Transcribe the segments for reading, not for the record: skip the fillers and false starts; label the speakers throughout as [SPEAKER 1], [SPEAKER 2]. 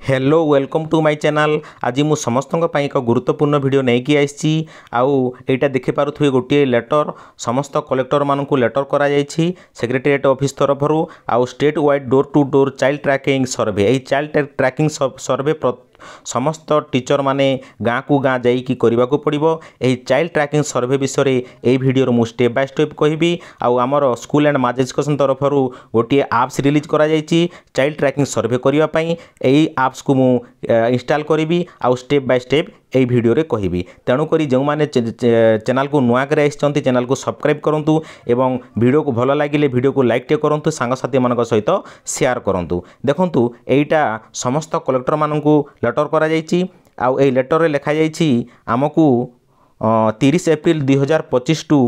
[SPEAKER 1] Hello welcome to my channel. आज मु समस्त एक गुरुत्वपूर्ण वीडियो नहीं कि आसी आईटा देखिपे गोटे लेटर समस्त कलेक्टर मानक लेटर कर सेक्रेटेरिएट ऑफिस तरफ आउ state wide door to door child tracking survey. यही चाइल्ड ट्रैकिंग सर्वे समस्त टीचर माने गाँ को गाँ जाइकी करने को पड़ो। यही चाइल्ड ट्रैकिंग सर्वे विषय ये वीडियो मु स्टेप बाय स्टेप कहबी। आमर स्कूल एंड मास एजुकेशन तरफ गोटे आप्स रिलीज कर चाइल्ड ट्रैकिंग सर्वे करने। यही आप्स को मु इंस्टॉल करी आउ स्टेप बाय स्टेप यही वीडियो रे कहबी। तेणुक जो मैंने चैनल को नुआ कर चैनल को सब्सक्राइब करूँ एवं वीडियो को भल लगे वीडियो को लाइक टे करूँ सांगसाथी मान सहित शेयर करूँ। देखूँ यहीटा समस्त कलेक्टर मानक लेटर करा आउ ए लेटर रे लिखा आमको 30 एप्रिल 2025 टू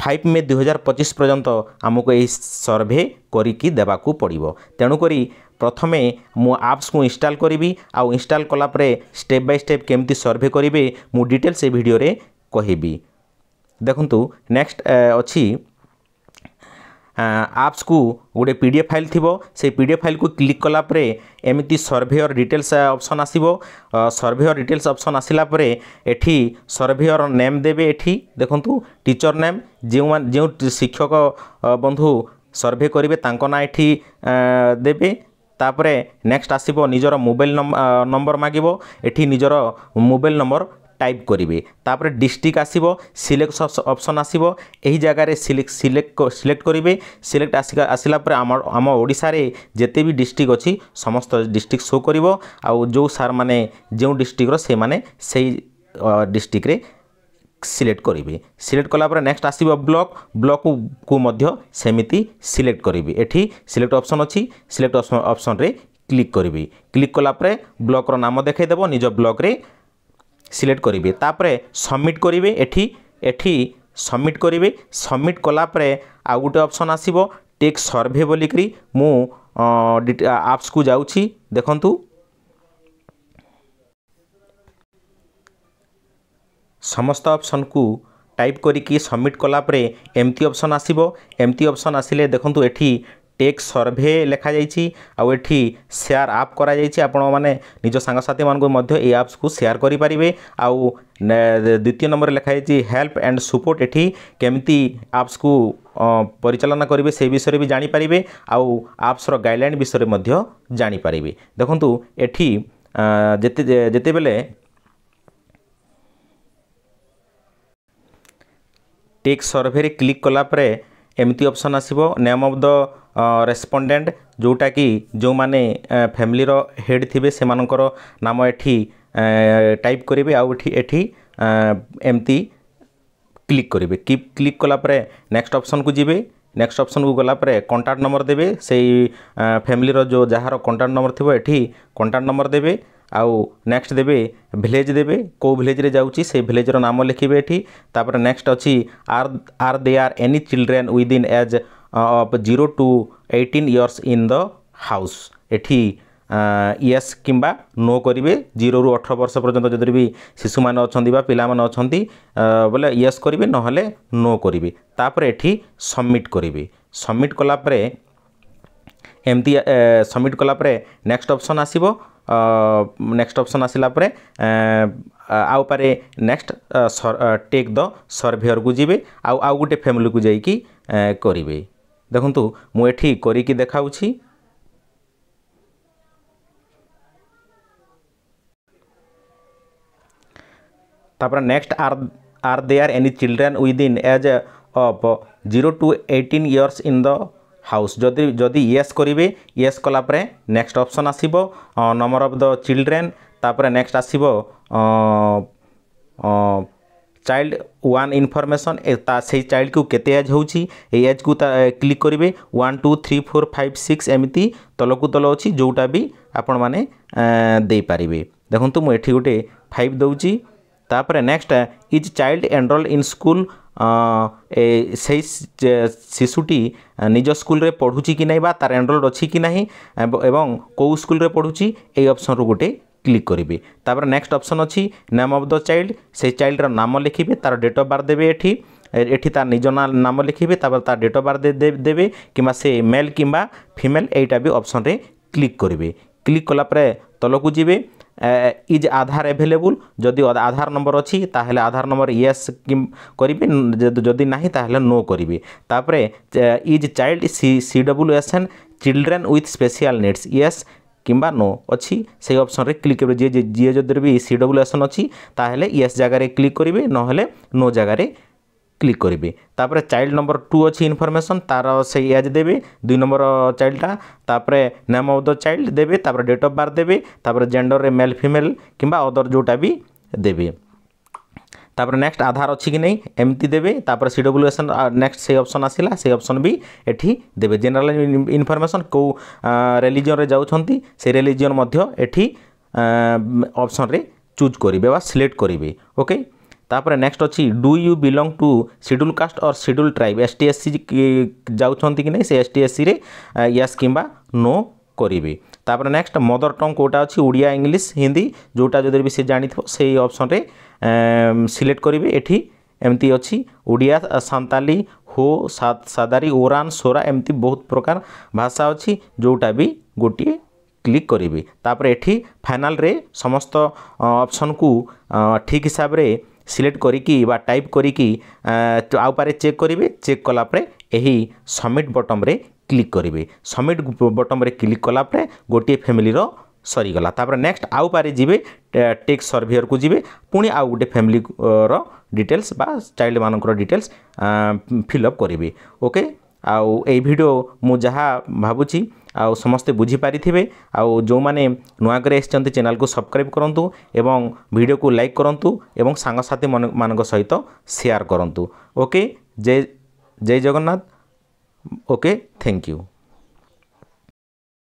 [SPEAKER 1] 5 मे 2025 पर्यंत आमको यही सर्वे करिकी देबाकू पड़िबो। तेणुकरी प्रथमे मु आप्स को इंस्टॉल करी आउ इंस्टॉल कलापर स्टेप बाय स्टेप केमती सर्वे करेंगे मु डिटेल्स ए वीडियो रे कहबी। देखंतु नेक्स्ट अच्छी आप्स को गोटे पीडीएफ फाइल थी से पीडीएफ फाइल को क्लिक कलापर एमती सर्वेयर डिटेल्स ऑप्शन आसीबो। सर्वेयर डिटेल्स ऑप्शन आसिला परे एठी सर्वेयर नेम देबे। एठी देखंतु टीचर नेम जो शिक्षक बंधु सर्वे करेंगे तांको ना एठी देबे। तापरे नेक्स्ट आसीबो निजर मोबाइल नंबर मागिबो। एठी निजर मोबाइल नंबर टाइप करेंगे। तापर डिस्ट्रिक्ट आसीबो सिलेक्ट ऑप्शन आसीबो। एही जगह रे सिलेक्ट करेंगे। सिलेक्ट आसिला पर आम ओडिशा रे जेते भी डिस्ट्रिक्ट अच्छी समस्त डिस्ट्रिक्ट शो करिवो। आउ जो सार माने जो डिस्ट्रिक्ट रो से माने सेही डिस्ट्रिक्ट रे सिलेक्ट करेंगे। सिलेक्ट कलापर नेक्स्ट आसीबो ब्लॉक को मध्य सेमिति सिलेक्ट करेंगे। एठी सिलेक्ट ऑप्शन अच्छी सिलेक्ट ऑप्शन रे क्लिक करेंगे। क्लिक कलापर ब्लॉक रो नाम देखैदेबो निज ब्लॉक रे सिलेक्ट करेंगे। तापरे सबमिट करेंगे। एठी सबमिट करेंगे। सबमिट कलापर आउ गोटे ऑप्शन आसीबो टेक सर्वे बोलिकरी मु आप्स को जाउछि। देखंतु समस्त ऑप्शन को टाइप करिकी सबमिट कलापर एमती ऑप्शन आसीबो। एमती ऑप्शन आसिले देखंतु एठी टेक सर्वे लिखा जाइछि आउ एठी शेयर आप करा जाइछि। आपण माने निज सांगसाथी मान को मध्य ए एप्स को शेयर करि परिबे। आउ द्वितीय नंबर लिखा जाइछि हेल्प एंड सपोर्ट। एठी केमती एप्स को परिचालना करेंगे से विषय भी जानि परिबे आउ एप्स रो गाइडलाइन विषय मध्य जानि परिबे। देखंतु एठी जेते बेले टेक सर्वे रे क्लिक कलापर एमती ऑप्शन आसीबो नेम ऑफ द रेस्पोंडेंट जोटा कि जो माने फैमिली रो हेड थिबे से मानकर नाम एठी टाइप करेंगे। आउ एठी एमती क्लिक करेंगे। क्लिक कलापर नेक्स्ट ऑप्शन को जिबे। नेक्स्ट ऑप्शन को गलापर कॉन्टैक्ट नंबर देबे। से फैमिली रो जो जहार कॉन्टैक्ट नंबर थिबो एठी कॉन्टैक्ट नंबर देबे। आउ नेक्स्ट देबे विलेज देबे को विलेज रे जाउची से विलेज रो नाम लिखिबे एठी। तापर नेक्स्ट अछि are they are any children within age of 0 to 18 years in the house. एठी यस किंबा नो करेंगे। 0 रु 18 वर्ष पर्यंत जदि भी शिशु मान अछंती बा पिला मान अछंती बोले यस करेंगे नहले नो करेंगे। तापर एठी सबमिट करेंगे। सबमिट कलापर एमती सबमिट कलापर नेक्स्ट ऑप्शन आसीबो। नेक्स्ट ऑप्शन आसिला परे आउ पारे नेक्स्ट टेक द सर्वेयर को जिबे आउ गोटे फैमिली को जाइकी करेंगे। देखंतु मु एठी करिकी देखाउछि। तापर next are they are any children within age of 0 to 18 years in the house. जदि येस करेंगे येस कलापर नेक्स्ट ऑप्शन आसीबो नंबर ऑफ द चिल्ड्रेन। तापर नेक्स्ट आसीबो चाइल्ड वन इनफॉरमेशन से चाइल्ड को केते एज होची एज को क्लिक करेंगे। 1 2 3 4 5 6 एमती तलकू तल अच्छी जोटा भी आपण माने दे पारिबे। देखंतु मु एठी गोटे 5 दउची। तापर next is child enrol in school. से शिशुटी निज स्कूल रे पढ़ुची कि नहीं बा तार एनरोल्ड अच्छी कि नहीं एवं कौ स्कूल रे पढ़ुची ए ऑप्शन रो गोटे क्लिक करेंगे। तापर नेक्स्ट ऑप्शन अच्छी नेम ऑफ द चाइल्ड से चाइल्ड रो नाम लिखिबे तार डेट ऑफ बर्थ देबे। एठी तार निज नाम लिखिबे तापर तार डेट ऑफ बर्थ देबे किंबा से मेल किंबा फीमेल एटा भी ऑप्शन रे क्लिक करेंगे। क्लिक कलापर तलकू जीवे इज आधार एभेलेबुल जदि आधार नंबर अच्छी ताहले आधार नंबर येस करेंगे जदि नहीं ताहले नो करेंगे तापरे is child CWSN children with special needs yes किंबा नो अच्छी से ऑप्शन रे क्लिक करेंगे जी जदि भी CWSN अच्छी ताहले येस जगह क्लिक करेंगे नहेले नो जगह क्लिक करेंगे तापर चाइल्ड नंबर 2 अच्छी इनफॉरमेशन तार से एज देवे 2 नंबर चाइल्डटा तापर नेम ऑफ द चाइल्ड देवे तापर डेट ऑफ बर्थ देवे तापर जेंडर रे मेल फीमेल किंबा अदर जोटा भी देवे तापर नेक्स्ट आधार अच्छी कि नहीं एमती देवे तापर CWSN नेक्स्ट से ऑप्शन आसिला से ऑप्शन भी एठी देवे जनरल इनफॉरमेशन को रिलीजन रे जाउछंती से रिलीजन मध्य एठी ऑप्शन रे चूज करिवे बा सिलेक्ट करिवे ओके तापर नेक्स्ट अच्छी do you belong to schedule caste और शेड्यूल ट्राइब ST SC जाउछंती कि नहीं से ST SC रे यस किंबा नो करिवे तापर नेक्स्ट मदर टंग कोटा अच्छी ओडिया इंग्लिश हिंदी जोटा जदि भी से जानी थो से ऑप्शन रे सिलेक्ट करिवे एठी एमती अच्छी ओडिया सांताली हो सादारी ओरान सोरा एमती बहुत प्रकार भाषा अच्छी जोटा भी गोटे क्लिक करिवे तापर एठी फाइनल रे समस्त ऑप्शन को ठीक हिसाब रे सिलेक्ट करिकी बा टाइप करिकी आउ पारे चेक करिवे चेक कला परे एही सबमिट बटन रे क्लिक करिवे सबमिट बटन रे क्लिक कला परे गोटे फैमिली रो सरी गला तापर नेक्स्ट आउ पारे जिवे टेक्स्ट सर्वेयर को जिवे पुणी आउ गोटे फैमिली रो डिटेल्स बा चाइल्ड मानकर डिटेल्स फिलअप करिवे ओके आउ ए वीडियो मु जहा भाबुची आउ समस्ते बुझी पारिथिबे आउ जो माने नुआ करे एसचंती चैनल को सब्सक्राइब करंतु एवं वीडियो को लाइक करंतु एवं सांग साथी मानक सहित शेयर करंतु ओके जय जगन्नाथ ओके थैंक यू।